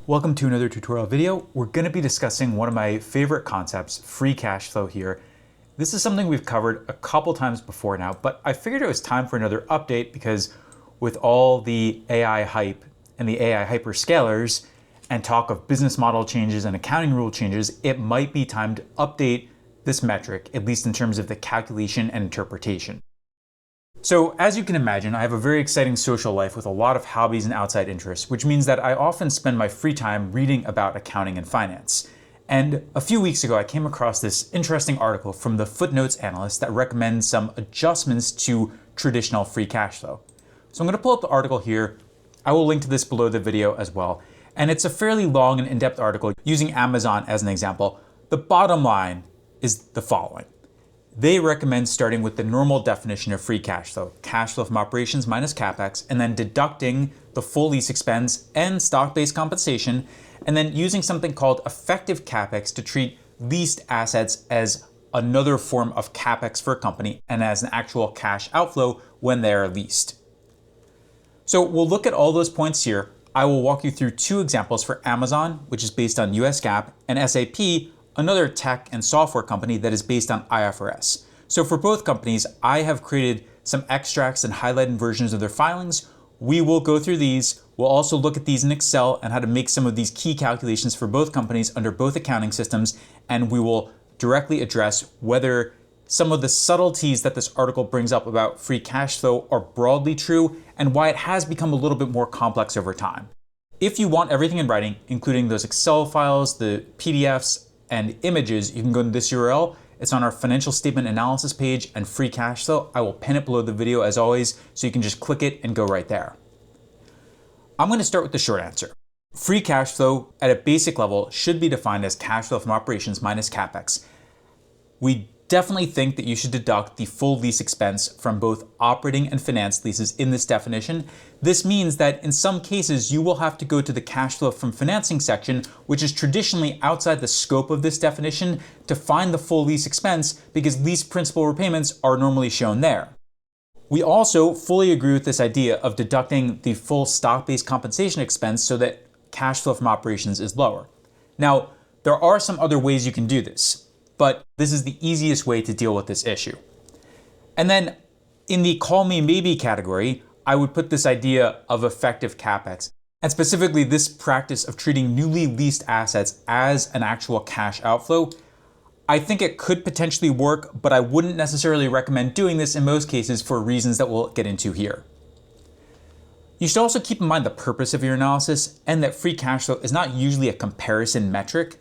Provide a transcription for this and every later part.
Welcome to another tutorial video. We're going to be discussing one of my favorite concepts, free cash flow here. This is something we've covered a couple times before now, but I figured it was time for another update because with all the AI hype and the AI hyperscalers and talk of business model changes and accounting rule changes, it might be time to update this metric, at least in terms of the calculation and interpretation. So as you can imagine, I have a very exciting social life with a lot of hobbies and outside interests, which means that I often spend my free time reading about accounting and finance. And a few weeks ago, I came across this interesting article from the Footnotes analyst that recommends some adjustments to traditional free cash flow. So I'm going to pull up the article here. I will link to this below the video as well. And it's a fairly long and in-depth article using Amazon as an example. The bottom line is the following. They recommend starting with the normal definition of free cash flow from operations minus CapEx, and then deducting the full lease expense and stock-based compensation, and then using something called effective CapEx to treat leased assets as another form of CapEx for a company and as an actual cash outflow when they are leased. So we'll look at all those points here. I will walk you through two examples for Amazon, which is based on US GAAP, and SAP, another tech and software company that is based on IFRS. So for both companies, I have created some extracts and highlighted versions of their filings. We will go through these. We'll also look at these in Excel and how to make some of these key calculations for both companies under both accounting systems. And we will directly address whether some of the subtleties that this article brings up about free cash flow are broadly true and why it has become a little bit more complex over time. If you want everything in writing, including those Excel files, the PDFs, and images, you can go to this URL. It's on our financial statement analysis page and free cash flow. I will pin it below the video as always, so you can just click it and go right there. I'm going to start with the short answer. Free cash flow at a basic level should be defined as cash flow from operations minus CapEx. We definitely think that you should deduct the full lease expense from both operating and finance leases in this definition. This means that in some cases you will have to go to the cash flow from financing section, which is traditionally outside the scope of this definition, to find the full lease expense because lease principal repayments are normally shown there. We also fully agree with this idea of deducting the full stock-based compensation expense so that cash flow from operations is lower. Now, there are some other ways you can do this, but this is the easiest way to deal with this issue. And then in the call me maybe category, I would put this idea of effective CapEx, and specifically this practice of treating newly leased assets as an actual cash outflow. I think it could potentially work, but I wouldn't necessarily recommend doing this in most cases for reasons that we'll get into here. You should also keep in mind the purpose of your analysis and that free cash flow is not usually a comparison metric.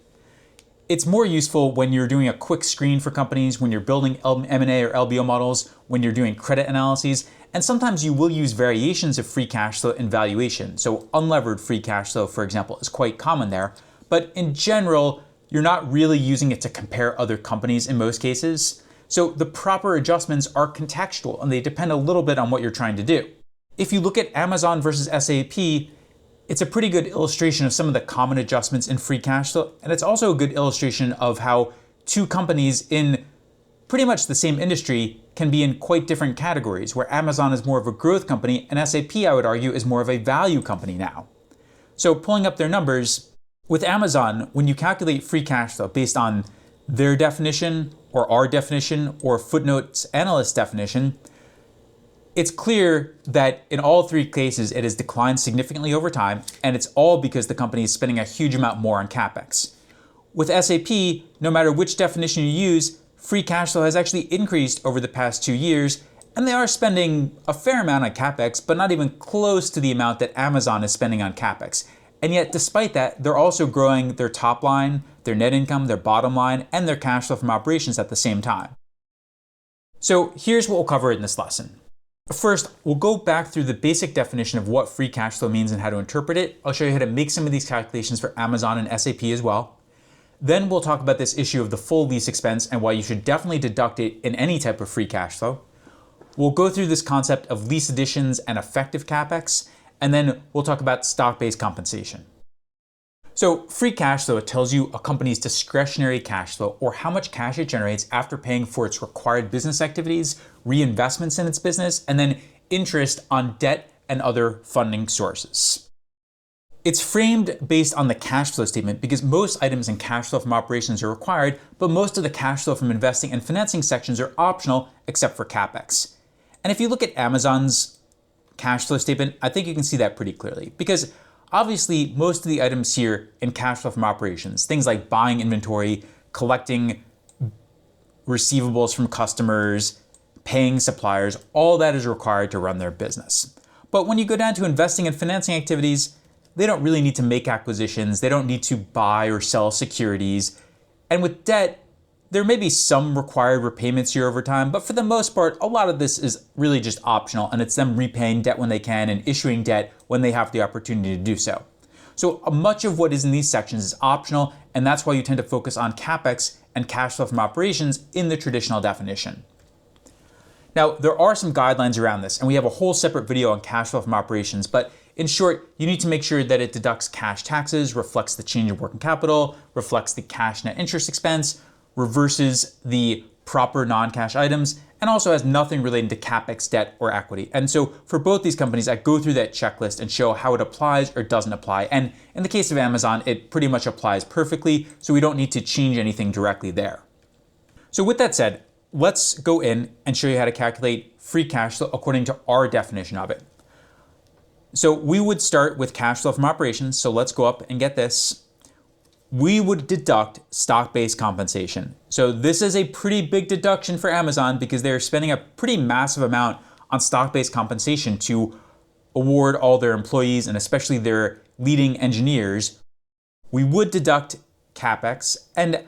It's more useful when you're doing a quick screen for companies, when you're building M&A or LBO models, when you're doing credit analyses, and sometimes you will use variations of free cash flow in valuation. So unlevered free cash flow, for example, is quite common there. But in general, you're not really using it to compare other companies in most cases. So the proper adjustments are contextual and they depend a little bit on what you're trying to do. If you look at Amazon versus SAP, it's a pretty good illustration of some of the common adjustments in free cash flow, and it's also a good illustration of how two companies in pretty much the same industry can be in quite different categories, where Amazon is more of a growth company and SAP, I would argue, is more of a value company now. So pulling up their numbers, with Amazon, when you calculate free cash flow based on their definition or our definition or Footnotes analyst definition, it's clear that in all three cases, it has declined significantly over time, and it's all because the company is spending a huge amount more on CapEx. With SAP, no matter which definition you use, free cash flow has actually increased over the past 2 years, and they are spending a fair amount on CapEx, but not even close to the amount that Amazon is spending on CapEx. And yet, despite that, they're also growing their top line, their net income, their bottom line, and their cash flow from operations at the same time. So here's what we'll cover in this lesson. First, we'll go back through the basic definition of what free cash flow means and how to interpret it. I'll show you how to make some of these calculations for Amazon and SAP as well. Then we'll talk about this issue of the full lease expense and why you should definitely deduct it in any type of free cash flow. We'll go through this concept of lease additions and effective CapEx, and then we'll talk about stock-based compensation. So free cash flow tells you a company's discretionary cash flow, or how much cash it generates after paying for its required business activities, reinvestments in its business, and then interest on debt and other funding sources. It's framed based on the cash flow statement because most items in cash flow from operations are required, but most of the cash flow from investing and financing sections are optional except for CapEx. And if you look at Amazon's cash flow statement, I think you can see that pretty clearly because obviously most of the items here in cash flow from operations, things like buying inventory, collecting receivables from customers, paying suppliers, all that is required to run their business. But when you go down to investing and financing activities, they don't really need to make acquisitions. They don't need to buy or sell securities. And with debt, there may be some required repayments here over time, but for the most part, a lot of this is really just optional, and it's them repaying debt when they can and issuing debt when they have the opportunity to do so. So much of what is in these sections is optional, and that's why you tend to focus on CapEx and cash flow from operations in the traditional definition. Now, there are some guidelines around this, and we have a whole separate video on cash flow from operations, but in short, you need to make sure that it deducts cash taxes, reflects the change in working capital, reflects the cash net interest expense, reverses the proper non-cash items, and also has nothing relating to CapEx, debt, or equity. And so for both these companies, I go through that checklist and show how it applies or doesn't apply. And in the case of Amazon, it pretty much applies perfectly, so we don't need to change anything directly there. So with that said, let's go in and show you how to calculate free cash flow according to our definition of it. So we would start with cash flow from operations. So let's go up and get this. We would deduct stock-based compensation. So this is a pretty big deduction for Amazon because they're spending a pretty massive amount on stock-based compensation to award all their employees and especially their leading engineers. We would deduct CapEx, and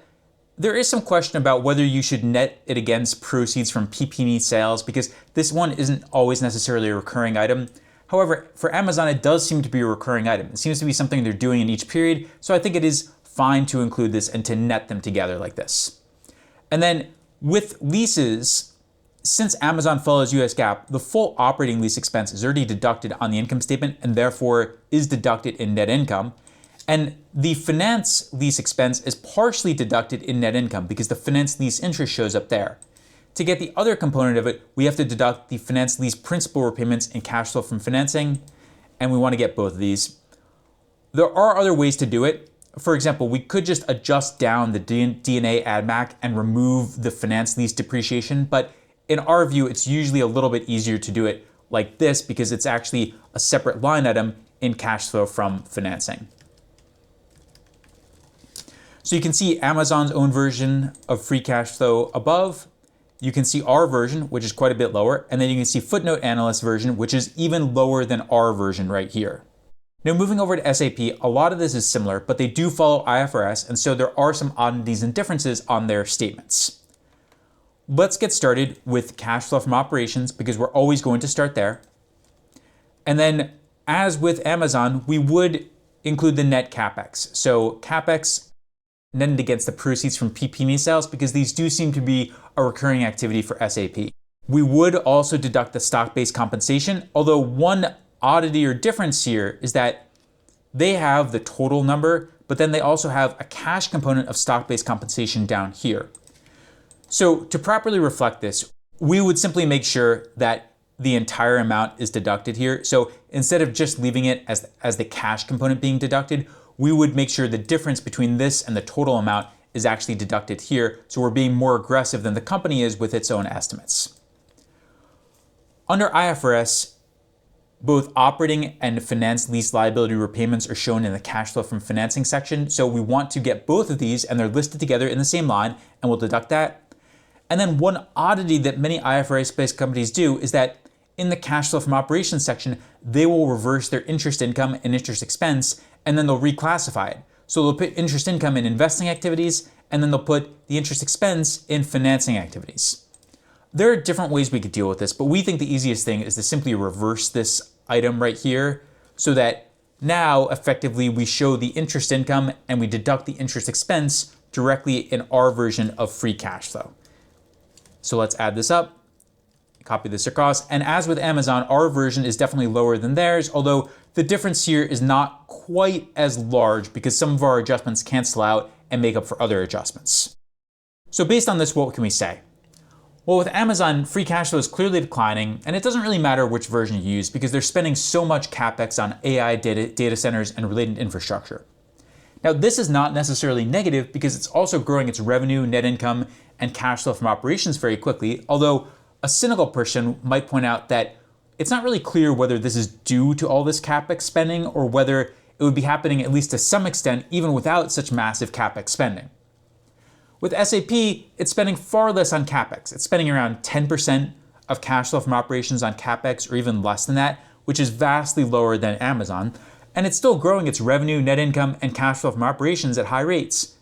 there is some question about whether you should net it against proceeds from PP&E sales because this one isn't always necessarily a recurring item. However, for Amazon, it does seem to be a recurring item. It seems to be something they're doing in each period, so I think it is fine to include this and to net them together like this. And then with leases, since Amazon follows US GAAP, the full operating lease expense is already deducted on the income statement and therefore is deducted in net income. And the finance lease expense is partially deducted in net income because the finance lease interest shows up there. To get the other component of it, we have to deduct the finance lease principal repayments and cash flow from financing, and we want to get both of these. There are other ways to do it. For example, we could just adjust down the D&A add back and remove the finance lease depreciation, but in our view, it's usually a little bit easier to do it like this because it's actually a separate line item in cash flow from financing. So you can see Amazon's own version of free cash flow above. You can see our version, which is quite a bit lower, and then you can see footnote analyst version, which is even lower than our version right here. Now moving over to SAP, a lot of this is similar, but they do follow IFRS, and so there are some oddities and differences on their statements. Let's get started with cash flow from operations because we're always going to start there. And then as with Amazon, we would include the net CapEx. So CapEx netted against the proceeds from PP&E sales because these do seem to be a recurring activity for SAP. We would also deduct the stock-based compensation, although one oddity or difference here is that they have the total number, but then they also have a cash component of stock-based compensation down here. So to properly reflect this, we would simply make sure that the entire amount is deducted here. So instead of just leaving it as the cash component being deducted, we would make sure the difference between this and the total amount is actually deducted here. So we're being more aggressive than the company is with its own estimates. Under IFRS, both operating and finance lease liability repayments are shown in the cash flow from financing section. So we want to get both of these and they're listed together in the same line and we'll deduct that. And then one oddity that many IFRS-based companies do is that in the cash flow from operations section, they will reverse their interest income and interest expense and then they'll reclassify it. So they'll put interest income in investing activities and then they'll put the interest expense in financing activities. There are different ways we could deal with this, but we think the easiest thing is to simply reverse this item right here so that now effectively we show the interest income and we deduct the interest expense directly in our version of free cash flow. So let's add this up, copy this across, and as with Amazon, our version is definitely lower than theirs, although the difference here is not quite as large because some of our adjustments cancel out and make up for other adjustments. So based on this, what can we say? Well, with Amazon, free cash flow is clearly declining, and it doesn't really matter which version you use because they're spending so much CapEx on AI data centers and related infrastructure. Now, this is not necessarily negative because it's also growing its revenue, net income, and cash flow from operations very quickly, although a cynical person might point out that it's not really clear whether this is due to all this CapEx spending or whether it would be happening at least to some extent even without such massive CapEx spending. With SAP, it's spending far less on CapEx. It's spending around 10% of cash flow from operations on CapEx or even less than that, which is vastly lower than Amazon. And it's still growing its revenue, net income, and cash flow from operations at high rates.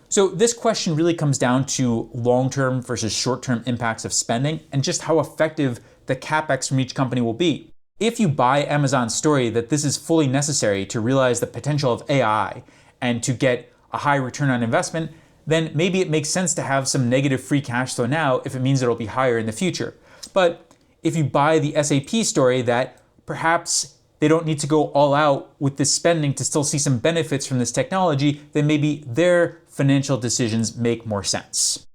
So this question really comes down to long-term versus short-term impacts of spending and just how effective the CapEx from each company will be. If you buy Amazon's story that this is fully necessary to realize the potential of AI and to get a high return on investment, then maybe it makes sense to have some negative free cash flow now if it means it'll be higher in the future. But if you buy the SAP story that perhaps they don't need to go all out with this spending to still see some benefits from this technology, then maybe their financial decisions make more sense.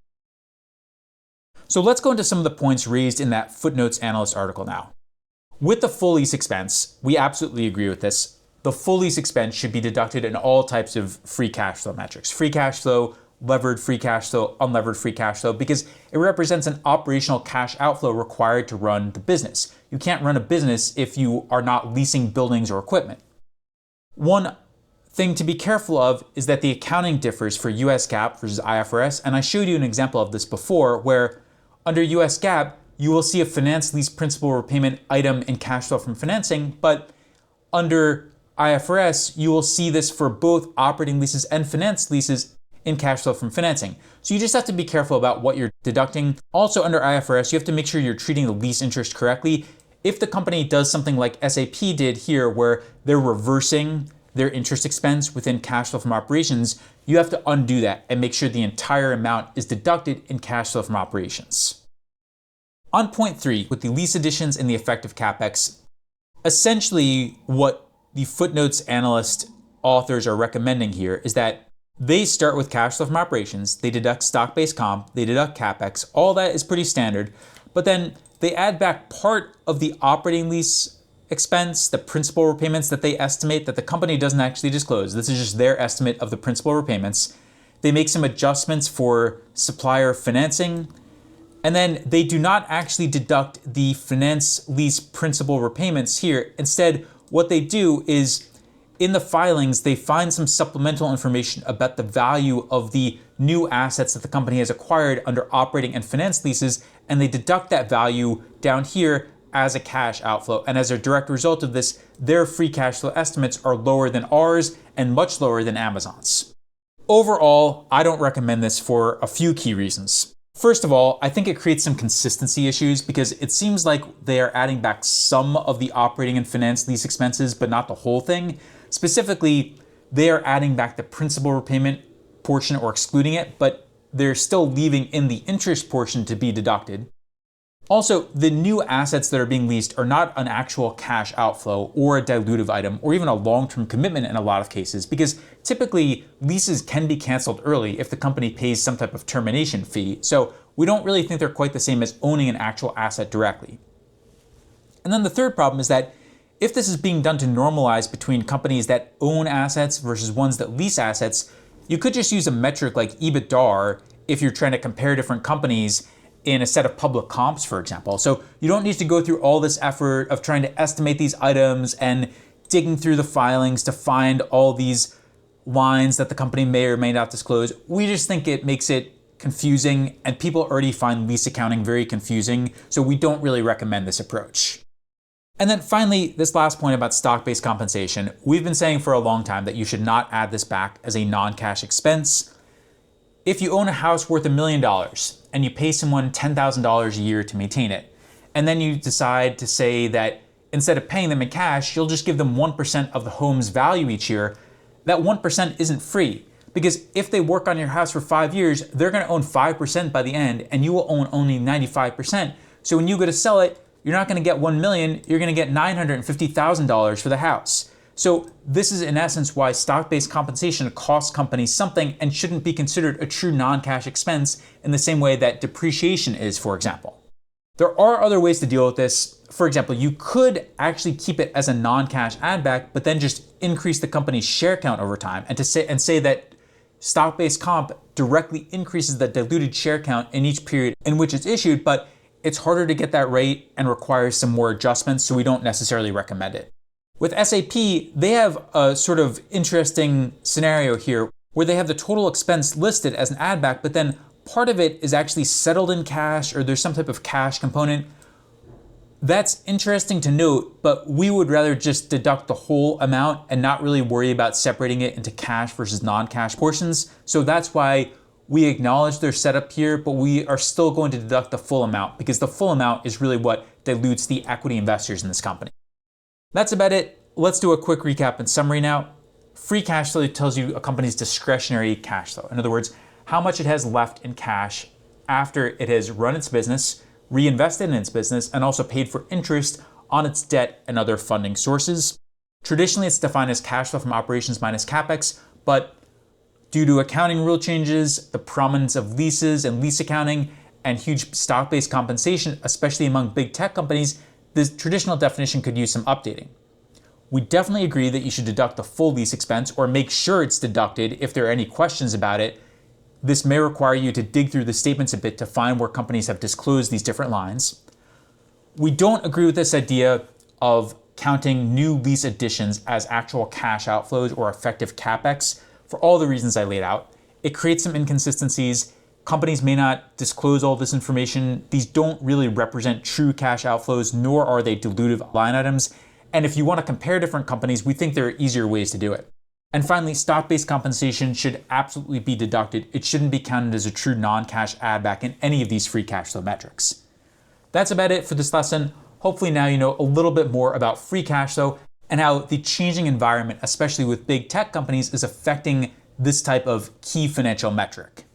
So let's go into some of the points raised in that Footnotes analyst article now. With the full lease expense, we absolutely agree with this. The full lease expense should be deducted in all types of free cash flow metrics. Free cash flow, levered free cash flow, unlevered free cash flow, because it represents an operational cash outflow required to run the business. You can't run a business if you are not leasing buildings or equipment. One thing to be careful of is that the accounting differs for US GAAP versus IFRS, and I showed you an example of this before where under US GAAP, you will see a finance lease principal repayment item in cash flow from financing, but under IFRS, you will see this for both operating leases and finance leases in cash flow from financing. So you just have to be careful about what you're deducting. Also under IFRS, you have to make sure you're treating the lease interest correctly. If the company does something like SAP did here, where they're reversing their interest expense within cash flow from operations, you have to undo that and make sure the entire amount is deducted in cash flow from operations. On point 3, with the lease additions and the effective CapEx, essentially what the Footnotes analyst authors are recommending here is that they start with cash flow from operations, they deduct stock-based comp, they deduct CapEx, all that is pretty standard, but then they add back part of the operating lease expense, the principal repayments that they estimate that the company doesn't actually disclose. This is just their estimate of the principal repayments. They make some adjustments for supplier financing, and then they do not actually deduct the finance lease principal repayments here. Instead, what they do is in the filings, they find some supplemental information about the value of the new assets that the company has acquired under operating and finance leases, and they deduct that value down here as a cash outflow. And as a direct result of this, their free cash flow estimates are lower than ours and much lower than Amazon's. Overall, I don't recommend this for a few key reasons. First of all, I think it creates some consistency issues because it seems like they are adding back some of the operating and finance lease expenses, but not the whole thing. Specifically, they are adding back the principal repayment portion or excluding it, but they're still leaving in the interest portion to be deducted. Also, the new assets that are being leased are not an actual cash outflow or a dilutive item or even a long-term commitment in a lot of cases, because typically leases can be canceled early if the company pays some type of termination fee. So we don't really think they're quite the same as owning an actual asset directly. And then the third problem is that if this is being done to normalize between companies that own assets versus ones that lease assets, you could just use a metric like EBITDA if you're trying to compare different companies in a set of public comps, for example. So you don't need to go through all this effort of trying to estimate these items and digging through the filings to find all these lines that the company may or may not disclose. We just think it makes it confusing, and people already find lease accounting very confusing, so we don't really recommend this approach. And then finally, this last point about stock-based compensation. We've been saying for a long time that you should not add this back as a non-cash expense. If you own a house worth $1 million and you pay someone $10,000 a year to maintain it, and then you decide to say that instead of paying them in cash, you'll just give them 1% of the home's value each year, that 1% isn't free. Because if they work on your house for 5 years, they're gonna own 5% by the end, and you will own only 95%. So when you go to sell it, you're not gonna get $1 million, you're gonna get $950,000 for the house. So this is in essence why stock-based compensation costs companies something and shouldn't be considered a true non-cash expense in the same way that depreciation is, for example. There are other ways to deal with this. For example, you could actually keep it as a non-cash add back, but then just increase the company's share count over time and say that stock-based comp directly increases the diluted share count in each period in which it's issued, but it's harder to get that right and requires some more adjustments, so we don't necessarily recommend it. With SAP, they have a sort of interesting scenario here where they have the total expense listed as an add back, but then part of it is actually settled in cash or there's some type of cash component. That's interesting to note, but we would rather just deduct the whole amount and not really worry about separating it into cash versus non-cash portions. So that's why we acknowledge their setup here, but we are still going to deduct the full amount because the full amount is really what dilutes the equity investors in this company. That's about it. Let's do a quick recap and summary now. Free cash flow tells you a company's discretionary cash flow. In other words, how much it has left in cash after it has run its business, reinvested in its business, and also paid for interest on its debt and other funding sources. Traditionally, it's defined as cash flow from operations minus CapEx, but due to accounting rule changes, the prominence of leases and lease accounting, and huge stock-based compensation, especially among big tech companies, the traditional definition could use some updating. We definitely agree that you should deduct the full lease expense or make sure it's deducted if there are any questions about it. This may require you to dig through the statements a bit to find where companies have disclosed these different lines. We don't agree with this idea of counting new lease additions as actual cash outflows or effective CapEx for all the reasons I laid out. It creates some inconsistencies. Companies may not disclose all this information. These don't really represent true cash outflows, nor are they dilutive line items. And if you want to compare different companies, we think there are easier ways to do it. And finally, stock-based compensation should absolutely be deducted. It shouldn't be counted as a true non-cash add back in any of these free cash flow metrics. That's about it for this lesson. Hopefully now you know a little bit more about free cash flow and how the changing environment, especially with big tech companies, is affecting this type of key financial metric.